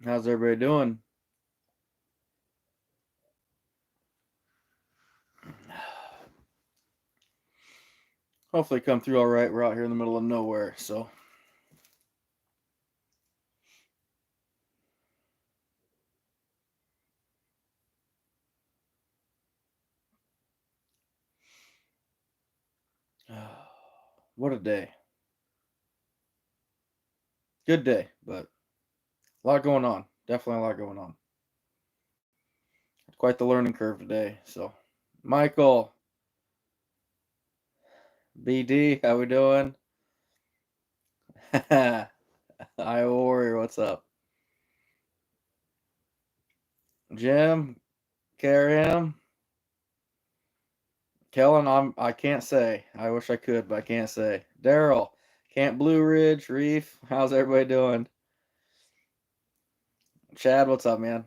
How's everybody doing? Hopefully come through all right. We're out here in the middle of nowhere, so what a day. Good day, but a lot going on. Definitely a lot going on. Quite the learning curve today. So, Michael, BD, how we doing? I Warrior, what's up? Jim, Karim, Kellen, I can't say. I wish I could, but I can't say. Daryl, Camp Blue Ridge, Reef, how's everybody doing? Chad, what's up, man?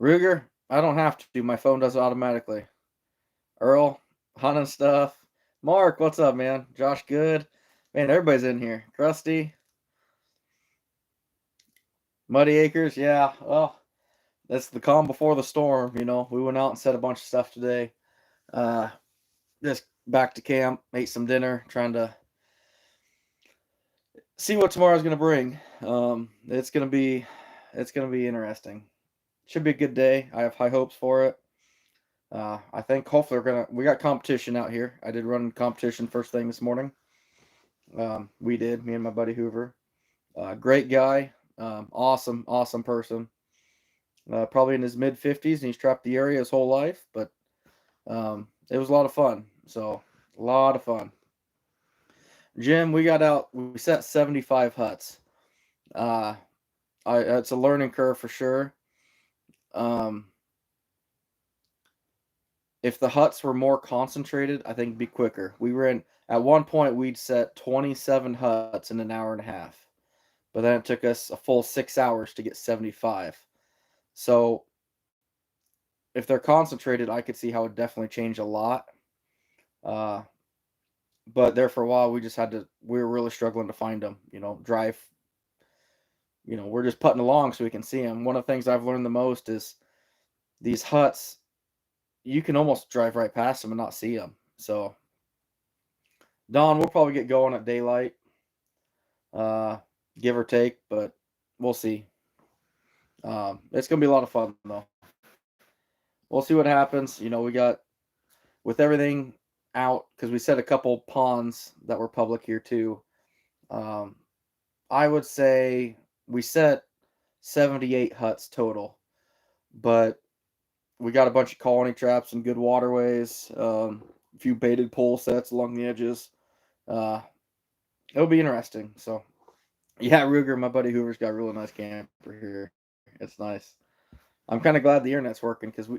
Ruger, I don't have to. My phone does it automatically. Earl, hunting stuff. Mark, what's up, man? Josh, good. Man, everybody's in here. Krusty, Muddy Acres, yeah. Well, that's the calm before the storm. We went out and said a bunch of stuff today. Uh, just back to camp, ate some dinner, trying to see what tomorrow's gonna bring. It's gonna be interesting. Should be a good day. I have high hopes for it. I think hopefully we got competition out here. I did run competition first thing this morning. We did, me and my buddy Hoover. Great guy, awesome person. Probably in his mid 50s, and he's trapped the area his whole life. But it was a lot of fun. So a lot of fun. Jim, we got out. We set 75 huts. Uh, it's a learning curve for sure. Um, if the huts were more concentrated, I think it'd be quicker. We ran at one point. We'd set 27 huts in an hour and a half, but then it took us a full 6 hours to get 75. So if they're concentrated, I could see how it definitely changed a lot. Uh, but there for a while, we were really struggling to find them. Drive. We're just putting along so we can see them. One of the things I've learned the most is these huts. You can almost drive right past them and not see them. So, Don, we'll probably get going at daylight, uh, give or take, but we'll see. It's gonna be a lot of fun though. We'll see what happens. We got with everything out because we set a couple ponds that were public here too. Um, I would say we set 78 huts total, but we got a bunch of colony traps and good waterways, a few baited pole sets along the edges. Uh, it'll be interesting. So, yeah, Ruger, my buddy Hoover's got a really nice camper here. It's nice. I'm kind of glad the internet's working because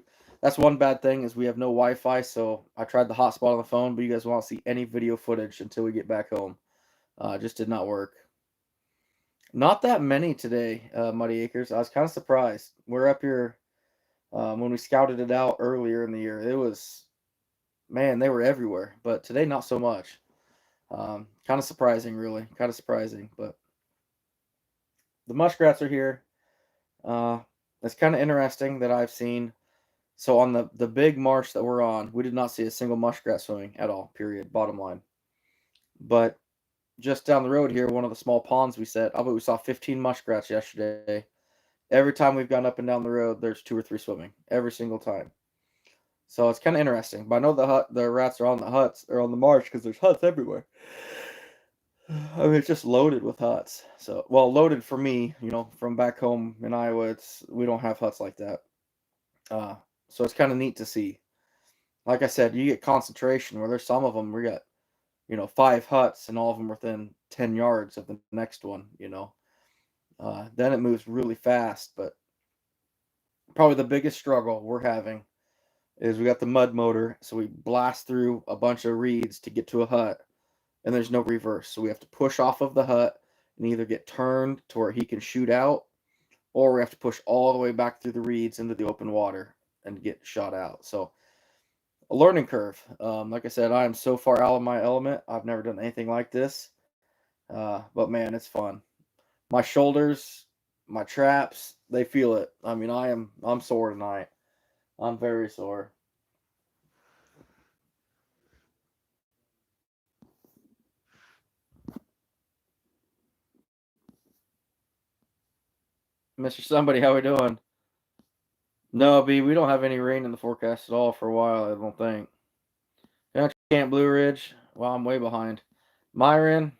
that's one bad thing is we have no Wi-Fi. So I tried the hotspot on the phone, but you guys won't see any video footage until we get back home. It just did not work. Not that many today, Muddy Acres. I was kind of surprised. We're up here when we scouted it out earlier in the year. It was, man, they were everywhere. But today, not so much. Kind of surprising, really. Kind of surprising. But the muskrats are here. Uh, it's kind of interesting that I've seen. So on the big marsh that we're on, we did not see a single muskrat swimming at all. Period. Bottom line. But just down the road here, one of the small ponds we set, I bet we saw 15 muskrats yesterday. Every time we've gone up and down the road, there's two or three swimming every single time. So it's kind of interesting. But I know the rats are on the huts or on the marsh because there's huts everywhere. I mean, it's just loaded with huts. So, well, loaded for me, from back home in Iowa, we don't have huts like that. Uh, so it's kind of neat to see. Like I said, you get concentration where there's some of them we got, five huts and all of them within 10 yards of the next one. Then it moves really fast. But probably the biggest struggle we're having is we got the mud motor, so we blast through a bunch of reeds to get to a hut, and there's no reverse. So we have to push off of the hut and either get turned to where he can shoot out, or we have to push all the way back through the reeds into the open water and get shot out. So a learning curve. Like I said, I am so far out of my element. I've never done anything like this. But man, it's fun. My shoulders, my traps, they feel it. I mean, I'm sore tonight. I'm very sore. Mr. Somebody, how we doing? No, B, we don't have any rain in the forecast at all for a while, I don't think. Yeah, Camp Blue Ridge. Well, I'm way behind. Myron,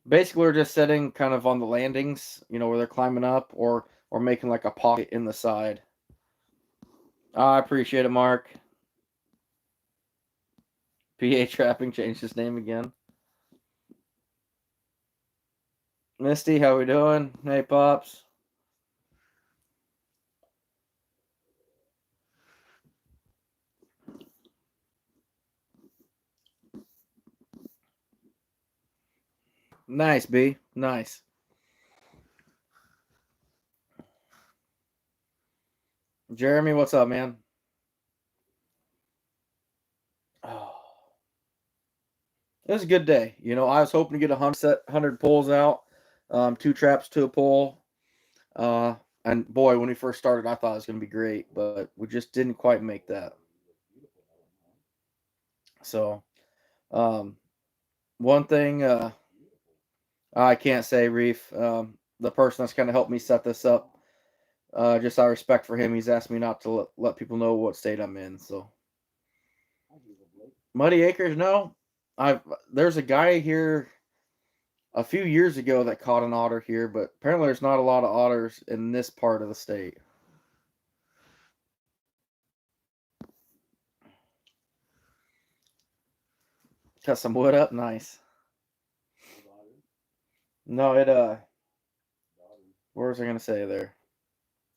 basically we're just sitting kind of on the landings, where they're climbing up or making like a pocket in the side. I appreciate it, Mark. PA Trapping changed his name again. Misty, how we doing? Hey, Pops. Nice, B. Nice. Jeremy, what's up, man? Oh, it was a good day. I was hoping to get 100 pulls out, 2 traps to a pull. Uh, and boy, when we first started, I thought it was going to be great, but we just didn't quite make that. So, um, one thing I can't say, Reef. The person that's kind of helped me set this up, just out of respect for him, he's asked me not to let people know what state I'm in. So, Muddy Acres, no. There's a guy here a few years ago that caught an otter here, but apparently there's not a lot of otters in this part of the state. Cut some wood up, nice. No, what was I gonna say there?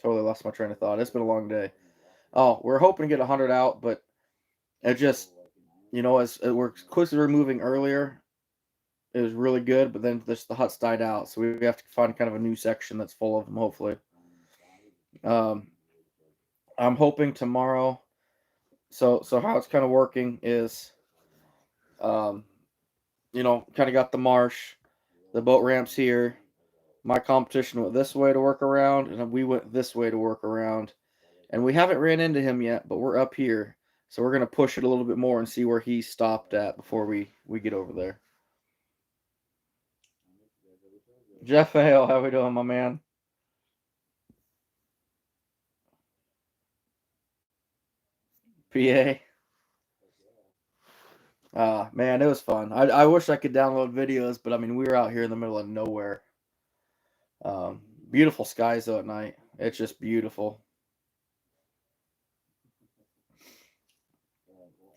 Totally lost my train of thought. It's been a long day. Oh, we're hoping to get 100 out, but it just, as we're quickly moving earlier, it was really good, but then the huts died out, so we have to find kind of a new section that's full of them. Hopefully, um, I'm hoping tomorrow. So how it's kind of working is, um, kind of got the marsh, the boat ramps here. My competition went this way to work around, and we went this way to work around. And we haven't ran into him yet, but we're up here, so we're gonna push it a little bit more and see where he stopped at before we get over there. Jeff Hale, how we doing, my man? PA. Man, it was fun. I wish I could download videos, but I mean, we were out here in the middle of nowhere. Um, Beautiful skies though at night. It's just beautiful.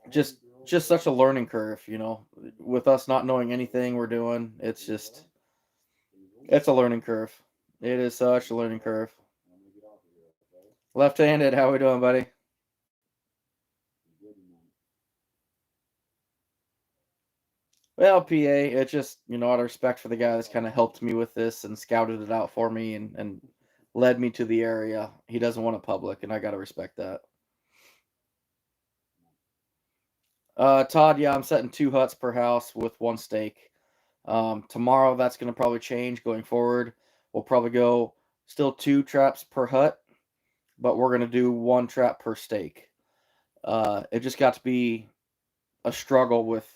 Just such a learning curve. With us not knowing anything we're doing, it's a learning curve. It is such a learning curve. Left-handed, how we doing, buddy? Well, PA, it's just, out of respect for the guy that's kind of helped me with this and scouted it out for me and led me to the area. He doesn't want it public, and I got to respect that. Todd, yeah, I'm setting 2 huts per house with 1 stake. Tomorrow, that's going to probably change going forward. We'll probably go still 2 traps per hut, but we're going to do 1 trap per stake. It just got to be a struggle with,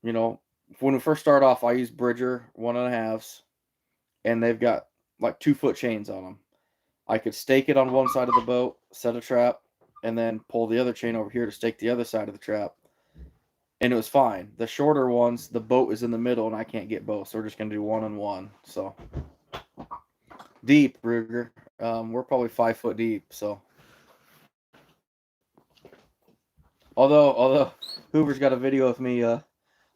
you know, when we first start off, I use Bridger 1.5s, and they've got like 2 foot chains on them. I could stake it on one side of the boat, set a trap, and then pull the other chain over here to stake the other side of the trap. And it was fine. The shorter ones, the boat is in the middle, and I can't get both, so we're just gonna do 1 on 1. So deep, Ruger. We're probably 5 foot deep. So although Hoover's got a video of me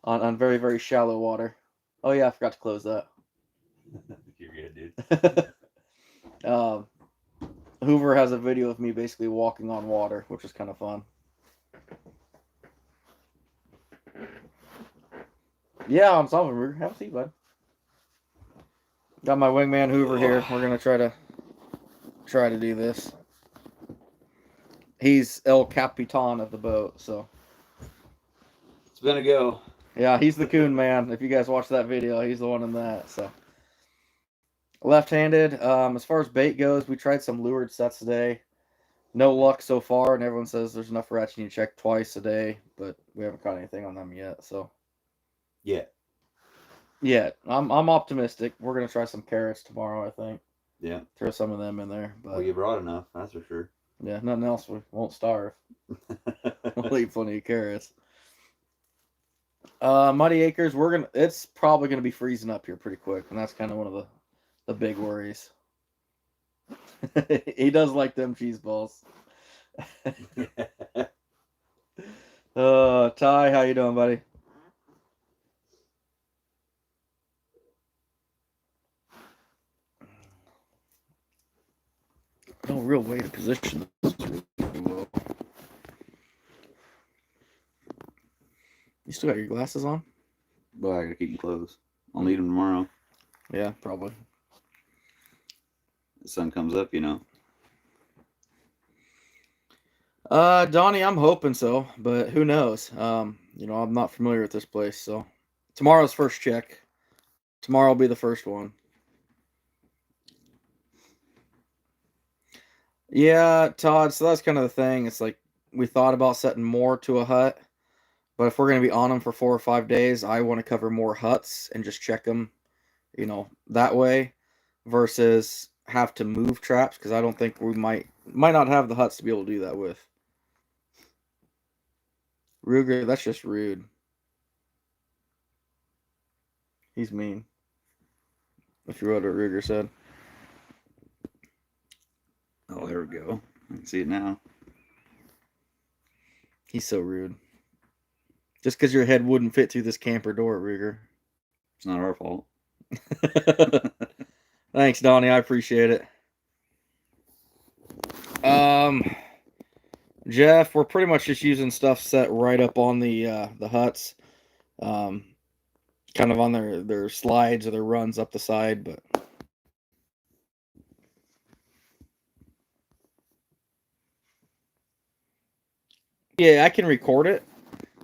on very very shallow water. Oh yeah, I forgot to close that. You're good, dude. Hoover has a video of me basically walking on water, which is kind of fun. Yeah, I'm solving, Ruger. Have a seat, bud. Got my wingman Hoover here. We're gonna try to do this. He's El Capitan of the boat, so It's been a go. Yeah, he's the coon man. If you guys watch that video, he's the one in that. So left-handed. As far as bait goes, we tried some lured sets today. No luck so far, and everyone says there's enough rats you need to check twice a day, but we haven't caught anything on them yet. So yeah, I'm optimistic. We're gonna try some carrots tomorrow. I think. Yeah. Throw some of them in there. But Well, you brought enough, that's for sure. yeah, nothing else. We won't starve. We'll eat plenty of carrots. Muddy Acres, it's probably gonna be freezing up here pretty quick, and that's kind of one of the big worries. He does like them cheese balls. Ty, how you doing, buddy? No real way to position this really well. You still got your glasses on? Well, I gotta keep them closed. I'll need them tomorrow. Yeah, probably. The sun comes up, you know. Donnie, I'm hoping so, but who knows? I'm not familiar with this place, so tomorrow's first check. Tomorrow will be the first one. Yeah, Todd, so that's kind of the thing. It's like we thought about setting more to a hut, but if we're going to be on them for 4 or 5 days, I want to cover more huts and just check them, that way versus have to move traps because I don't think we might not have the huts to be able to do that with. Ruger, that's just rude. He's mean. If you wrote what Ruger said. Oh, there we go. I can see it now. He's so rude. Just because your head wouldn't fit through this camper door, Ruger. It's not our fault. Thanks, Donnie. I appreciate it. Jeff, we're pretty much just using stuff set right up on the huts. Kind of on their slides or their runs up the side, but yeah, I can record it.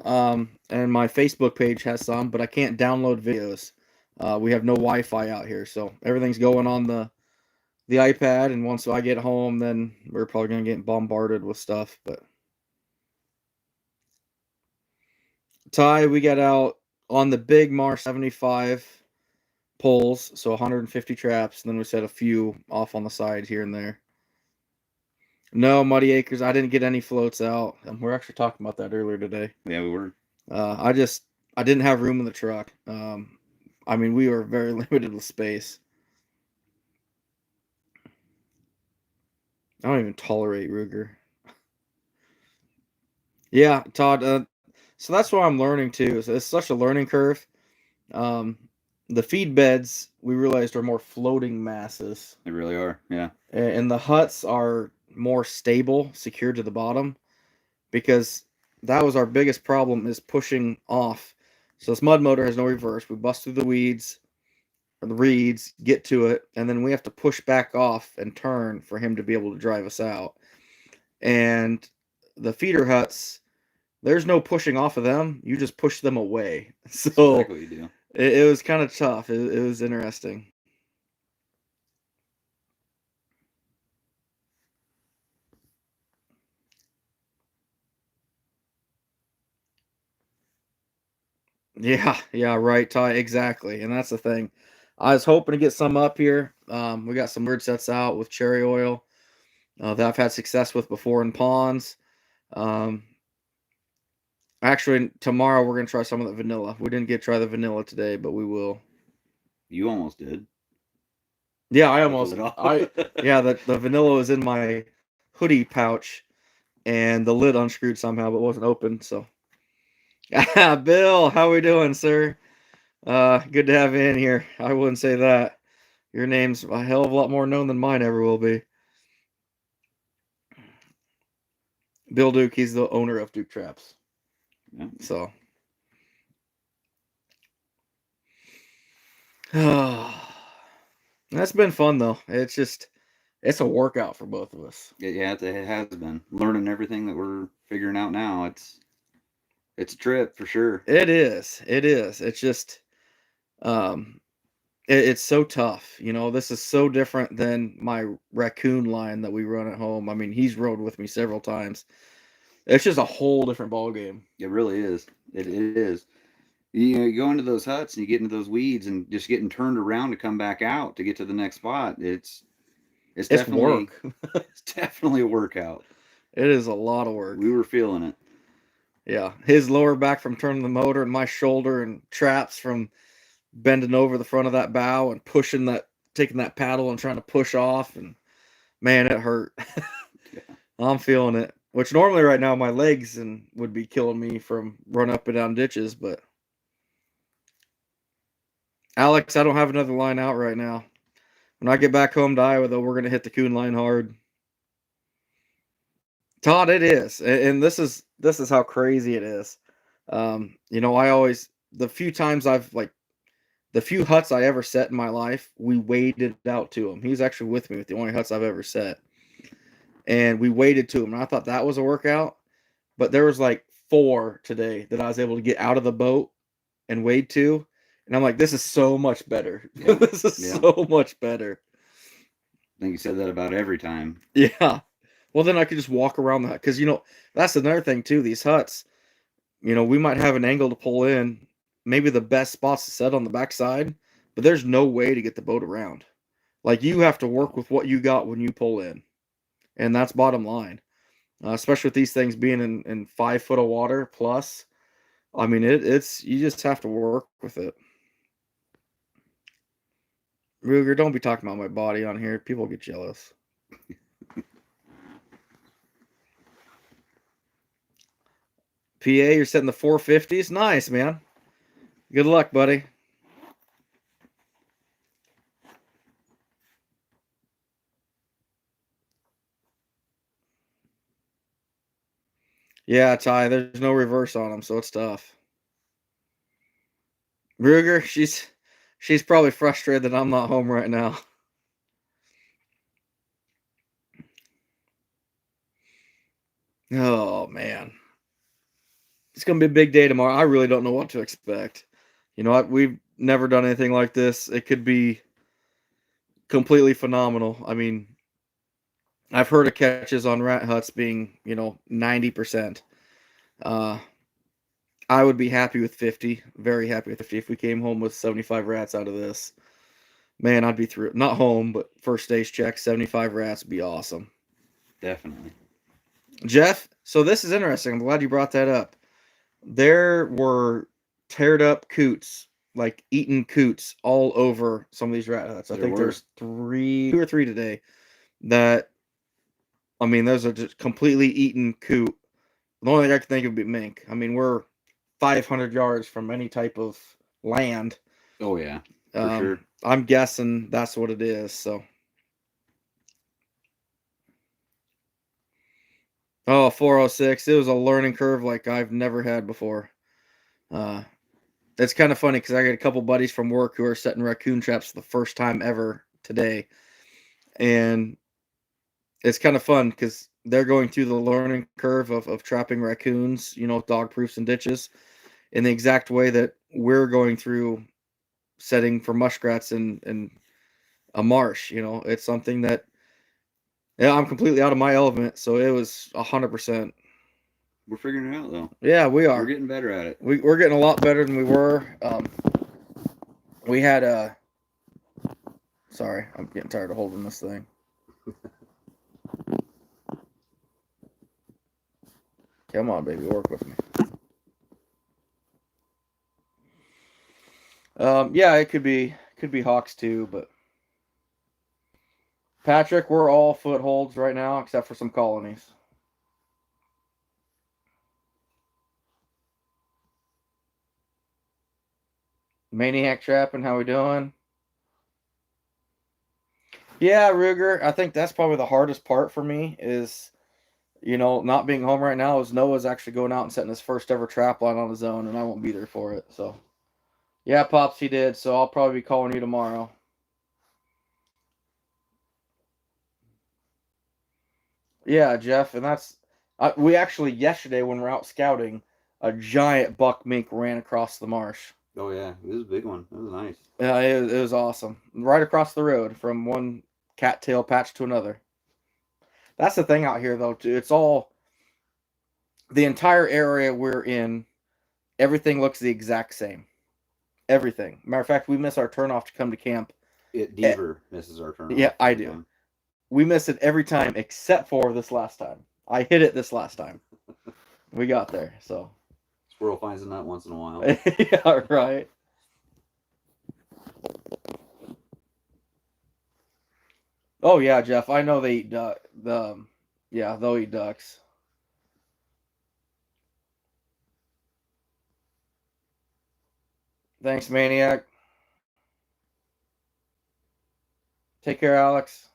And my Facebook page has some, but I can't download videos. We have no Wi-Fi out here, so everything's going on the iPad. And once I get home, then we're probably gonna get bombarded with stuff. But Ty, we got out on the big Marsh 75 poles, so 150 traps. And then we set a few off on the side here and there. No, Muddy Acres, I didn't get any floats out. We're actually talking about that earlier today. Yeah, we were. I didn't have room in the truck. We were very limited with space. I don't even tolerate Ruger. Yeah, Todd. So that's what I'm learning too. So it's such a learning curve. The feed beds we realized are more floating masses. They really are. Yeah. And the huts are more stable, secured to the bottom, because that was our biggest problem is pushing off. So this mud motor has no reverse. We bust through the weeds or the reeds, get to it, and then we have to push back off and turn for him to be able to drive us out. And the feeder huts, there's no pushing off of them. You just push them away. So That's exactly what you do. It was kind of tough. It was interesting. Yeah, right, Ty, exactly. And that's the thing. I was hoping to get some up here. We got some bird sets out with cherry oil that I've had success with before in ponds. Actually, tomorrow we're gonna try some of the vanilla. We didn't get to try the vanilla today, but we will. You almost did. Yeah, I almost. The vanilla was in my hoodie pouch, and the lid unscrewed somehow, but wasn't open. So, Bill, how we doing, sir? Good to have you in here. I wouldn't say that. Your name's a hell of a lot more known than mine ever will be. Bill Duke, he's the owner of Duke Traps. Yeah. So. That's been fun though. It's a workout for both of us. Yeah, it has been. Learning everything that we're figuring out now. It's a trip for sure. It is. It is. It's just um it's so tough. This is so different than my raccoon line that we run at home. I mean, he's rode with me several times. It's just a whole different ball game. It really is. It is. You go into those huts and you get into those weeds and just getting turned around to come back out to get to the next spot. It's It's definitely work. it's definitely a workout. It is a lot of work. We were feeling it. Yeah, his lower back from turning the motor, and my shoulder and traps from bending over the front of that bow and taking that paddle and trying to push off, and man, it hurt. Yeah. I'm feeling it. Which normally right now my legs would be killing me from running up and down ditches, but Alex, I don't have another line out right now. When I get back home to Iowa, though, we're gonna hit the coon line hard. Todd, it is, and this is how crazy it is. I always the few times the few huts I ever set in my life, we waded out to him. He was actually with me with the only huts I've ever set, and we waded to him. And I thought that was a workout, but there was like 4 today that I was able to get out of the boat and wade to, and I'm like, this is so much better. Yeah. This is Yeah. so much better. I think you said that about every time. Yeah. Well, then I could just walk around the hut because that's another thing too. These huts, we might have an angle to pull in, maybe the best spots to set on the backside, but there's no way to get the boat around. Like you have to work with what you got when you pull in, and that's bottom line. Especially with these things being in 5 foot of water plus. I mean, it's you just have to work with it. Ruger, don't be talking about my body on here. People get jealous. PA, you're setting the 450s. Nice, man. Good luck, buddy. Yeah, Ty, there's no reverse on them, so it's tough. Ruger, she's probably frustrated that I'm not home right now. Oh man. It's gonna be a big day tomorrow. I really don't know what to expect. We've never done anything like this. It could be completely phenomenal. I mean, I've heard of catches on rat huts being, 90%. Uh, I would be happy with 50, very happy with 50 if we came home with 75 rats out of this. Man, I'd be through. Not home, but first stage check, 75 rats would be awesome. Definitely. Jeff, so this is interesting. I'm glad you brought that up. There were teared up coots, like eaten coots, all over some of these rat huts. I think there's 2 or 3 today that, I mean, those are just completely eaten coot. The only thing I can think of would be mink. I mean, we're 500 yards from any type of land. Oh yeah, for sure. I'm guessing that's what it is. So, 406. It was a learning curve like I've never had before. It's kind of funny because I got a couple buddies from work who are setting raccoon traps for the first time ever today, and it's kind of fun because they're going through the learning curve of trapping raccoons, dog proofs and ditches, in the exact way that we're going through setting for muskrats in a marsh. It's something that, yeah, I'm completely out of my element, so it was 100%. We're figuring it out though. Yeah, we are. We're getting better at it. We're getting a lot better than we were. We had a. Sorry, I'm getting tired of holding this thing. Come on, baby, work with me. Yeah, it could be hawks too, but Patrick, we're all footholds right now except for some colonies. Maniac trapping, how we doing? Yeah, Ruger, I think that's probably the hardest part for me is, not being home right now, is Noah's actually going out and setting his first ever trap line on his own, and I won't be there for it. So, yeah, Pops, he did. So I'll probably be calling you tomorrow. Yeah, Jeff, and we actually yesterday when we're out scouting, a giant buck mink ran across the marsh. Oh yeah, it was a big one. It was nice. Yeah, it was awesome. Right across the road from one cattail patch to another. That's the thing out here, though. Too. It's all the entire area we're in. Everything looks the exact same. Everything. Matter of fact, we miss our turnoff to come to camp. Deaver misses our turn Yeah, off I every do. time. We miss it every time except for this last time. I hit it this last time. We got there, so. Squirrel finds a nut once in a while. Yeah, right. Oh yeah, Jeff. I know they eat duck. Yeah, they'll eat ducks. Thanks, Maniac. Take care, Alex.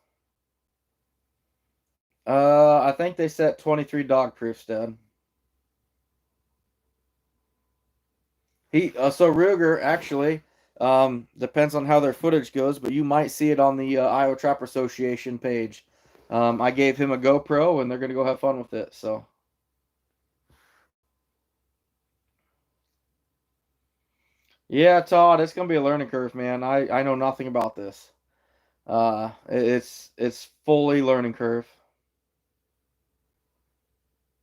I think they set 23 dog proofs, Dad. So Ruger actually depends on how their footage goes, but you might see it on the Iowa Trapper Association page. I gave him a GoPro, and they're gonna go have fun with it. So. Yeah, Todd, it's gonna be a learning curve, man. I know nothing about this. It's fully learning curve.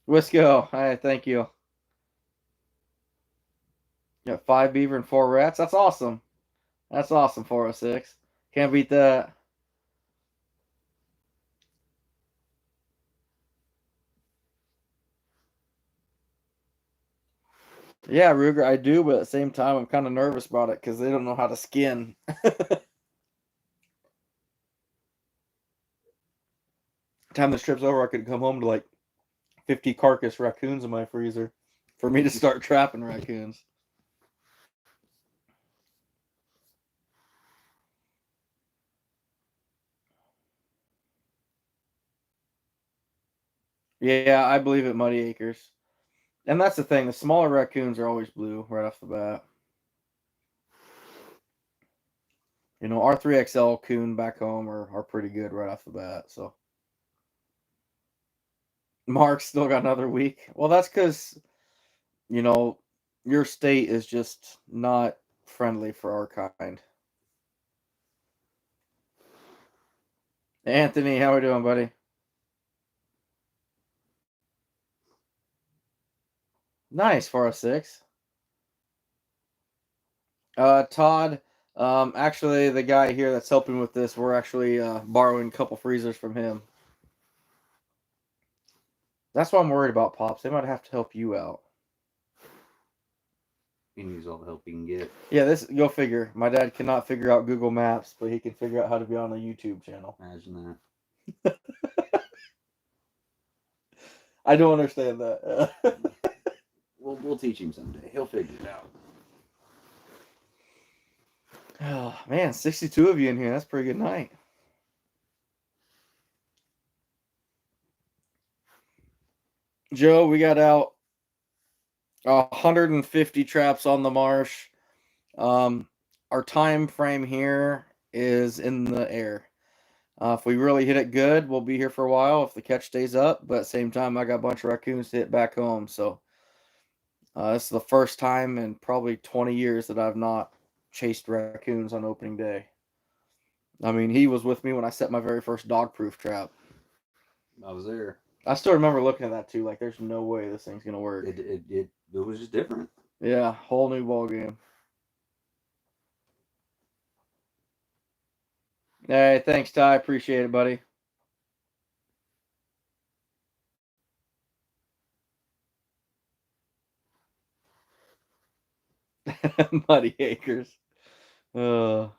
Wisco, hey, thank you. Yeah, 5 beaver and 4 rats. That's awesome. That's awesome. 406. Can't beat that. Yeah, Ruger, I do, but at the same time, I'm kind of nervous about it because they don't know how to skin. Time this trip's over, I could come home to like 50 carcass raccoons in my freezer for me to start trapping raccoons. Yeah, I believe it, Muddy Acres. And that's the thing, the smaller raccoons are always blue right off the bat. You know, our 3XL coon back home are pretty good right off the bat. So Mark's still got another week. Well, that's because, you know, your state is just not friendly for our kind. Anthony, how we doing, buddy? Nice, 406. Todd, actually, the guy here that's helping with this, we're actually borrowing a couple freezers from him. That's why I'm worried about Pops. They might have to help you out. He needs all the help he can get. Yeah, this go figure. My dad cannot figure out Google Maps, but he can figure out how to be on a YouTube channel. Imagine that. I don't understand that. We'll teach him someday. He'll figure it out. Oh man, 62 of you in here. That's a pretty good night. Joe, we got out 150 traps on the marsh. Our time frame here is in the air. If we really hit it good, we'll be here for a while if the catch stays up. But at the same time, I got a bunch of raccoons to hit back home. So this is the first time in probably 20 years that I've not chased raccoons on opening day. I mean, he was with me when I set my very first dog-proof trap. I was there. I still remember looking at that too. Like, there's no way this thing's gonna work. It was just different. Yeah, whole new ball game. Hey, thanks, Ty. Appreciate it, buddy. Muddy Acres. All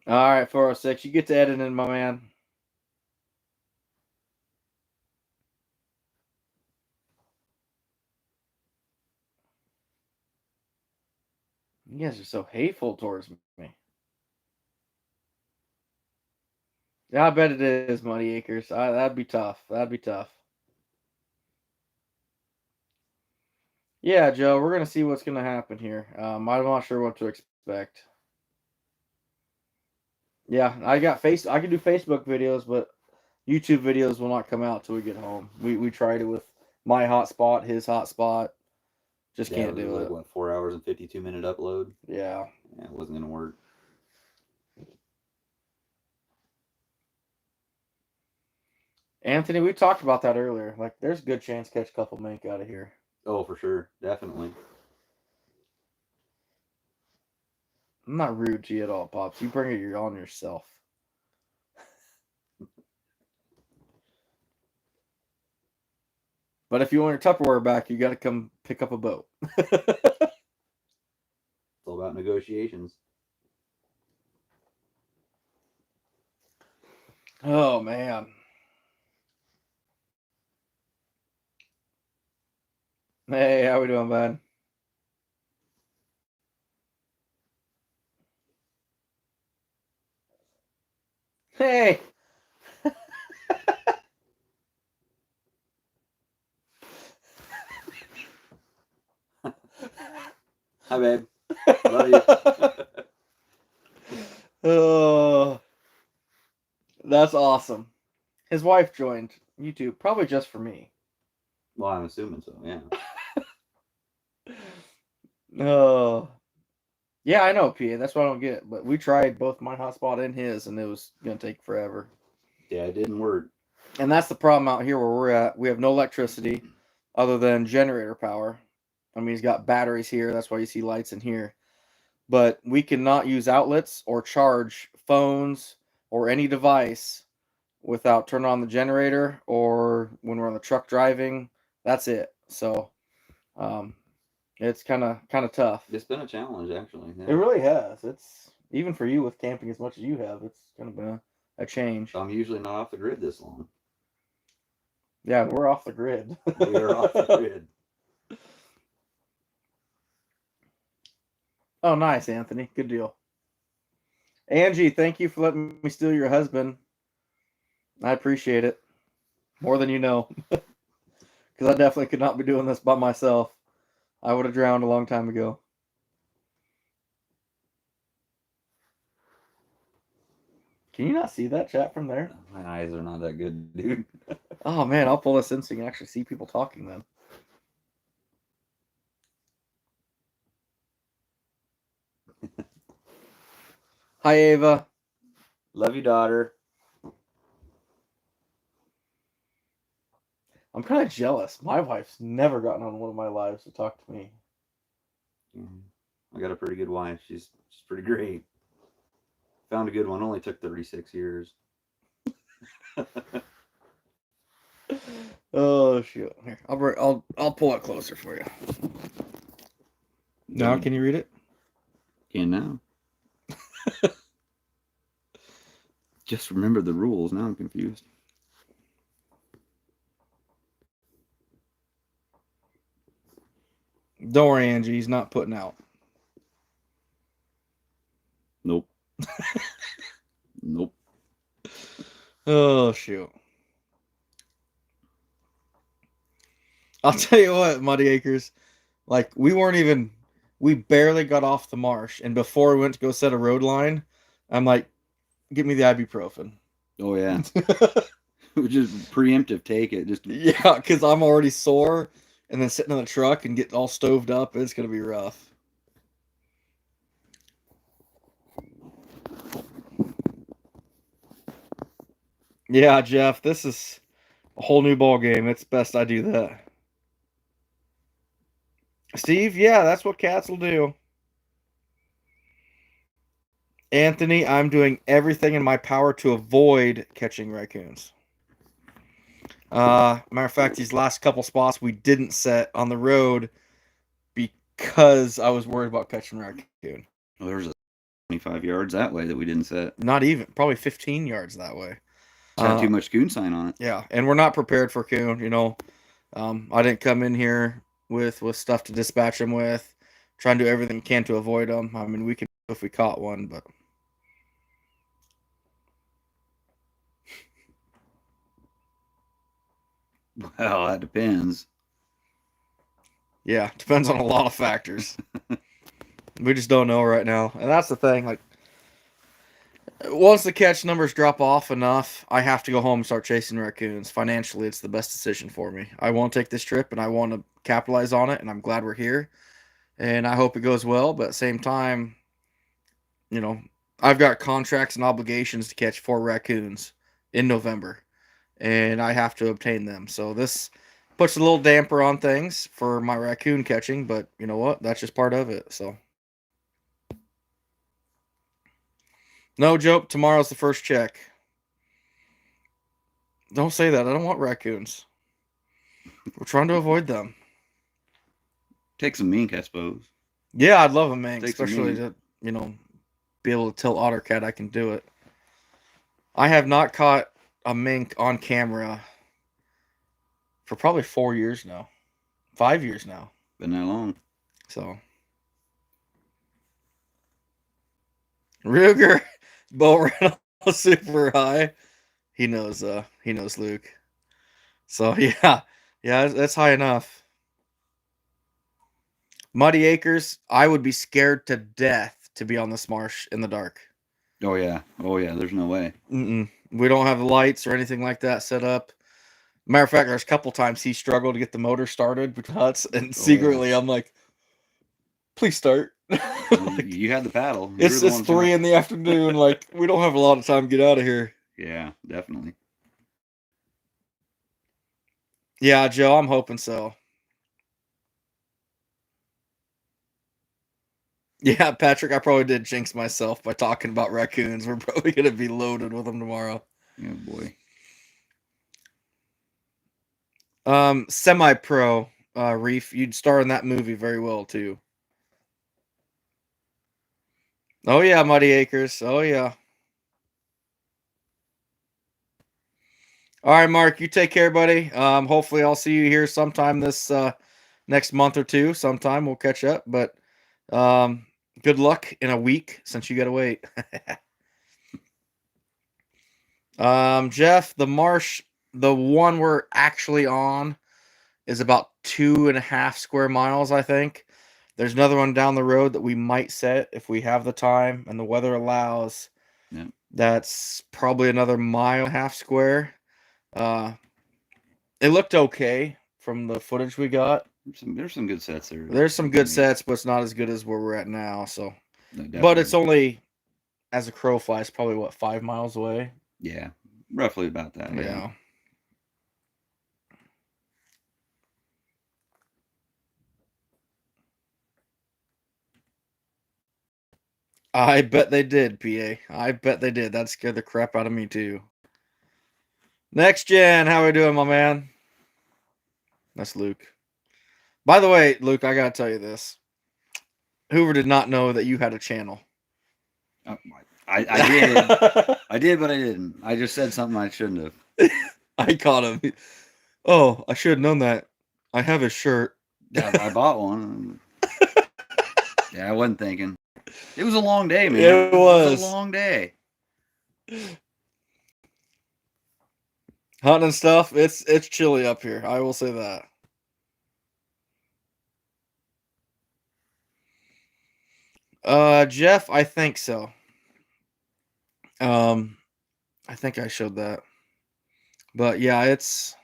right, 406. You get to editing, my man. You guys are so hateful towards me. Yeah, I bet it is, Muddy Acres. That'd be tough. That'd be tough. Yeah, Joe, we're gonna see what's gonna happen here. I'm not sure what to expect. Yeah, I can do Facebook videos, but YouTube videos will not come out till we get home. We tried it with my hotspot, his hotspot. Just Yeah, can't it was do like it. what, 4 hours and 52-minute upload. Yeah. Yeah, it wasn't gonna work. Anthony, we talked about that earlier. Like, there's a good chance catch a couple mink out of here. Oh, for sure, definitely. I'm not rude to you at all, Pops. You bring it on yourself. But if you want your Tupperware back, you got to come pick up a boat. It's all about negotiations. Oh, man. Hey, how we doing, bud? Hey. Hi, babe. Love you. Oh, that's awesome. His wife joined YouTube, probably just for me. Well, I'm assuming so. Yeah. Oh, yeah, I know, PA. That's what I don't get. But we tried both my hotspot and his, and it was gonna take forever. Yeah, it didn't work. And that's the problem out here where we're at. We have no electricity other than generator power. I mean, he's got batteries here. That's why you see lights in here. But we cannot use outlets or charge phones or any device without turning on the generator or when we're on the truck driving. That's it. So um, it's kind of tough. It's been a challenge, actually. It Yeah. really has. It's even for you with camping as much as you have. It's kind of been a change. I'm usually not off the grid this long. Yeah, we're off the grid. We are off the grid. Oh, nice, Anthony. Good deal. Angie, thank you for letting me steal your husband. I appreciate it more than you know. Because I definitely could not be doing this by myself. I would have drowned a long time ago. Can you not see that chat from there? My eyes are not that good, dude. Oh man, I'll pull this in so you can actually see people talking then. Hi, Ava. Love you, daughter. I'm kind of jealous. My wife's never gotten on one of my lives to talk to me. I got a pretty good wife. She's pretty great. Found a good one. Only took 36 years. Oh shoot! Here, I'll pull it closer for you. Now, can you read it? Can now. Just remember the rules. Now I'm confused. Don't worry, Angie. He's not putting out. Nope. Nope. Oh shoot! I'll tell you what, Muddy Acres. Like we barely got off the marsh, and before we went to go set a road line, I'm like, "Give me the ibuprofen." Oh yeah. Just preemptive. Take it. Just Yeah, because I'm already sore, and then sitting in the truck and getting all stoved up, it's gonna be rough. Yeah, Jeff, this is a whole new ball game. It's best I do that. Steve, yeah, that's what cats will do. Anthony, I'm doing everything in my power to avoid catching raccoons. Matter of fact, these last couple spots we didn't set on the road because I was worried about catching raccoon. well, there's a 25 yards that way that we didn't set. Not even, probably 15 yards that way. Had too much coon sign on it. Yeah, and we're not prepared for coon. You know, I didn't come in here with stuff to dispatch them with. Trying to do everything we can to avoid them. I mean, we could if we caught one, but Well, that depends. yeah, depends on a lot of factors. We just don't know right now, and that's the thing. Like, Once the catch numbers drop off enough, I have to go home and start chasing raccoons. Financially, it's the best decision for me. I want to take this trip and I want to capitalize on it, and I'm glad we're here. And I hope it goes well, but at the same time, you know, I've got contracts and obligations to catch 4 raccoons in November, and I have to obtain them. So this puts a little damper on things for my raccoon catching, but you know what? That's just part of it. So no joke, tomorrow's the first check. Don't say that. I don't want raccoons. We're trying to avoid them. Take some mink, I suppose. Yeah, I'd love a mink, Take some especially mink. to, be able to tell Ottercat I can do it. I have not caught a mink on camera for probably 4 years now. 5 years now. Been that long. So Ruger boat rental super high. He knows Luke. So yeah, that's high enough. Muddy Acres, I would be scared to death to be on this marsh in the dark. Oh yeah. There's no way. We don't have lights or anything like that set up. Matter of fact, there's a couple times he struggled to get the motor started between huts, and secretly I'm like, please start. Like, You had the paddle. it's 3 in the afternoon. Like, we don't have a lot of time to get out of here. Yeah, definitely. Yeah, Joe, I'm hoping so. Yeah, Patrick, I probably did jinx myself by talking about raccoons. We're probably going to be loaded with them tomorrow. Yeah, boy. Semi-pro, Reef, you'd star in that movie very well, too. Oh, yeah, Muddy Acres. Oh, yeah. All right, Mark, you take care, buddy. Hopefully I'll see you here sometime this next month or two. Sometime we'll catch up, but good luck in a week since you got to wait. Jeff, the marsh, the one we're actually on is about 2.5 square miles, I think. There's another one down the road that we might set if we have the time and the weather allows. Yeah. That's probably another 1.5 square. It looked okay from the footage we got. There's some good sets there. There's some good sets, but it's not as good as where we're at now. So, No, but it's only, as a crow flies, probably 5 miles away. Yeah, roughly about that. Yeah. I bet they did, PA. I bet they did. That scared the crap out of me too. Next gen, how we doing, my man? That's Luke. By the way, Luke, I gotta tell you this. Hoover did not know that you had a channel. I did. I did, but I didn't. I just said something I shouldn't have. I caught him. Oh, I should have known that. I have his shirt. Yeah, I bought one. Yeah, I wasn't thinking. It was a long day, man. It was a long day. Hunting and stuff. It's chilly up here. I will say that. Jeff, I think so. I think I showed that. But yeah, it's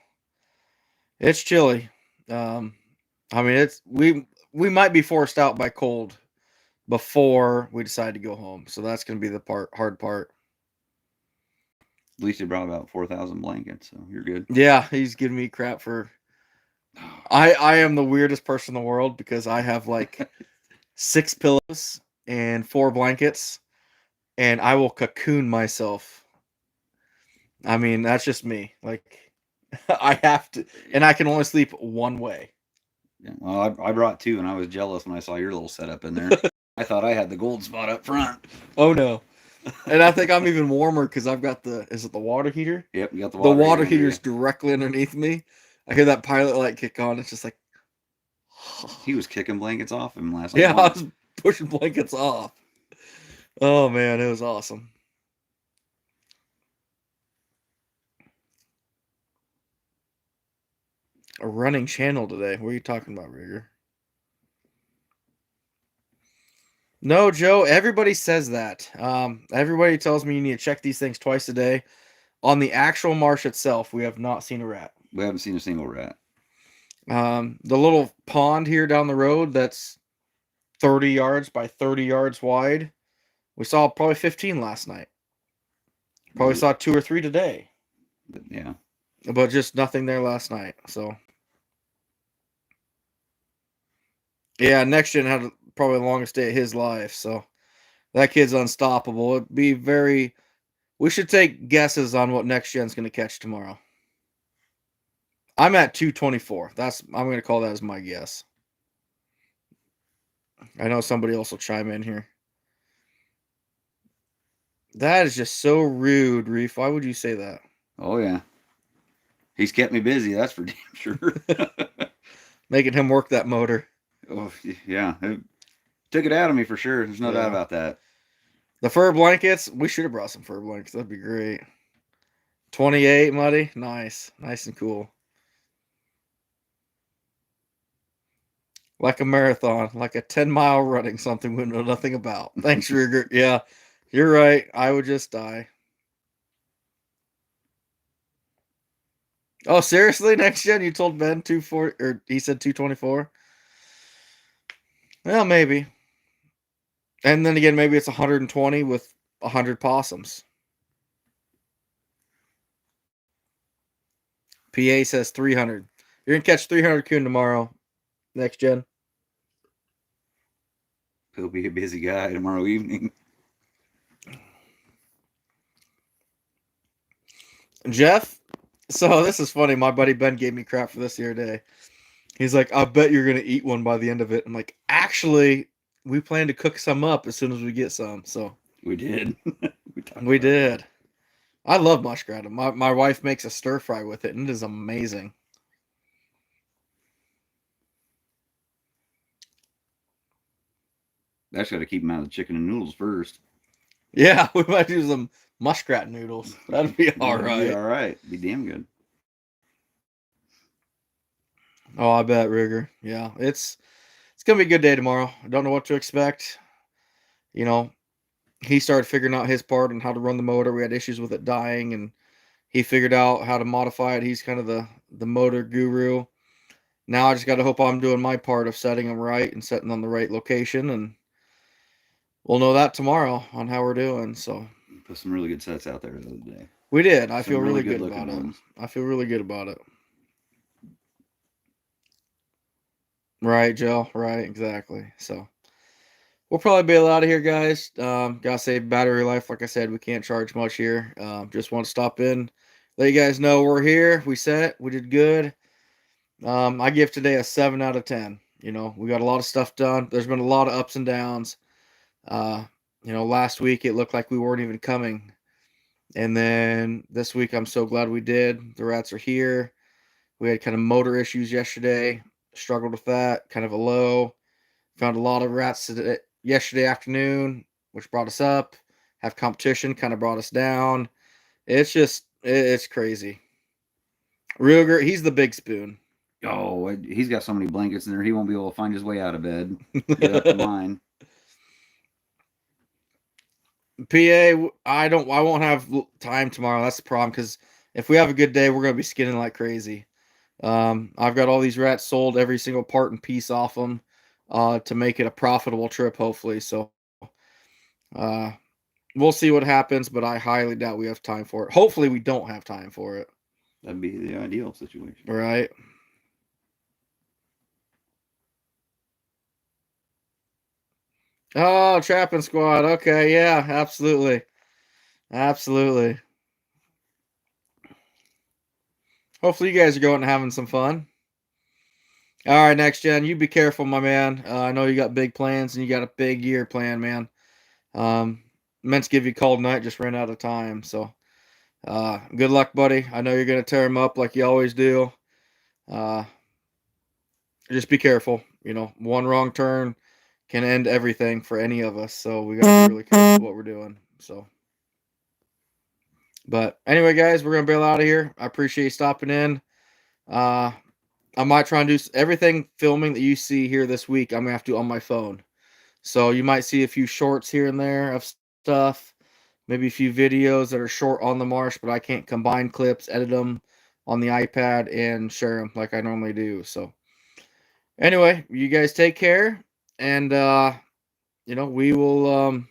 chilly. I mean, we might be forced out by cold before we decide to go home. So that's going to be the hard part. At least he brought about 4,000 blankets, so you're good. Yeah, he's giving me crap for. I am the weirdest person in the world because I have like 6 pillows and 4 blankets, and I will cocoon myself. I mean, that's just me. Like, I have to, and I can only sleep one way. Yeah, well, I brought 2, and I was jealous when I saw your little setup in there. I thought I had the gold spot up front. Oh no. And I think I'm even warmer because I've got is it the water heater? Yep, you got the water heater's directly underneath me. I hear that pilot light kick on. It's just like he was kicking blankets off him last night. Yeah, I was pushing blankets off. Oh man, it was awesome. A running channel today. What are you talking about, Rigger? No, Joe, everybody says that. Everybody tells me you need to check these things twice a day. On the actual marsh itself, we have not seen a rat. We haven't seen a single rat. The little pond here down the road that's 30 yards by 30 yards wide, we saw probably 15 last night. Probably saw 2 or 3 today. Yeah. But just nothing there last night. So, yeah, next gen had probably the longest day of his life. So, that kid's unstoppable. It'd be very. We should take guesses on what next gen's going to catch tomorrow. I'm at 224. I'm going to call that as my guess. I know somebody else will chime in here. That is just so rude, Reef. Why would you say that? Oh yeah. He's kept me busy, that's for damn sure. Making him work that motor. Oh yeah. It took it out of me for sure. There's no doubt about that. The fur blankets, we should have brought some fur blankets. That'd be great. 28, Muddy. Nice. Nice and cool. Like a marathon, like a 10-mile running, something we know nothing about. Thanks, Rigger. Yeah, you're right. I would just die. Oh, seriously? Next gen? You told Ben 240, or he said 224? Well, maybe. And then again, maybe it's 120 with 100 possums. PA says 300. You're going to catch 300 coon tomorrow. Next gen. He'll be a busy guy tomorrow evening. Jeff, so this is funny. My buddy Ben gave me crap for this the other day. He's like, I bet you're going to eat one by the end of it. I'm like, actually, we plan to cook some up as soon as we get some. So we did. we did. I love muskrat. My wife makes a stir fry with it, and it is amazing. That's got to keep him out of the chicken and noodles first. Yeah, we might do some muskrat noodles. That'd be all right. Be all right. Be damn good. Oh, I bet, Rigger. Yeah, it's gonna be a good day tomorrow. I don't know what to expect. You know, he started figuring out his part and how to run the motor. We had issues with it dying, and he figured out how to modify it. He's kind of the motor guru. Now I just got to hope I'm doing my part of setting them right and setting on the right location, and we'll know that tomorrow on how we're doing. So put some really good sets out there the other day. We did. I feel really good about it. I feel really good about it. Right, Joe. Right, exactly. So we'll probably bail out of here, guys. Gotta save battery life. Like I said, we can't charge much here. Just want to stop in, let you guys know we're here. We set. We did good. I give today a 7 out of 10. You know, we got a lot of stuff done. There's been a lot of ups and downs. Last week it looked like we weren't even coming. And then this week I'm so glad we did. The rats are here. We had kind of motor issues yesterday. Struggled with that. Kind of a low. Found a lot of rats yesterday afternoon, which brought us up. Have competition, kind of brought us down. It's crazy. Ruger, he's the big spoon. Oh, he's got so many blankets in there, he won't be able to find his way out of bed. Get up to mine. PA, I won't have time tomorrow. That's the problem, because if we have a good day, we're going to be skinning like crazy. I've got all these rats sold, every single part and piece off them, to make it a profitable trip, hopefully. So, we'll see what happens, but I highly doubt we have time for it. Hopefully we don't have time for it. That'd be the ideal situation. Right. Oh, trapping squad. Okay, yeah, absolutely. Absolutely. Hopefully you guys are going and having some fun. All right, next gen, you be careful, my man. I know you got big plans and you got a big year plan, man. Meant to give you a call tonight, just ran out of time. So, good luck, buddy. I know you're gonna tear him up like you always do. Just be careful. You know, one wrong turn can end everything for any of us. So we gotta be really careful what we're doing. So, but anyway, guys, we're gonna bail out of here. I appreciate you stopping in. I might try and do everything filming that you see here this week. I'm gonna have to do on my phone. So you might see a few shorts here and there of stuff, maybe a few videos that are short on the marsh, but I can't combine clips, edit them on the iPad, and share them like I normally do. So anyway, you guys take care, and we will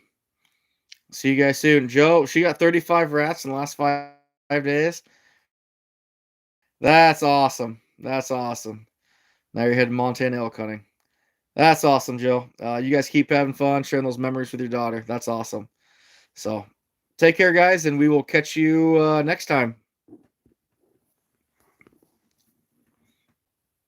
see you guys soon. Joe, she got 35 rats in the last 5 days. That's awesome. That's awesome. Now you're heading Montana elk hunting. That's awesome, Joe. You guys keep having fun, sharing those memories with your daughter. That's awesome. So take care, guys, and we will catch you next time.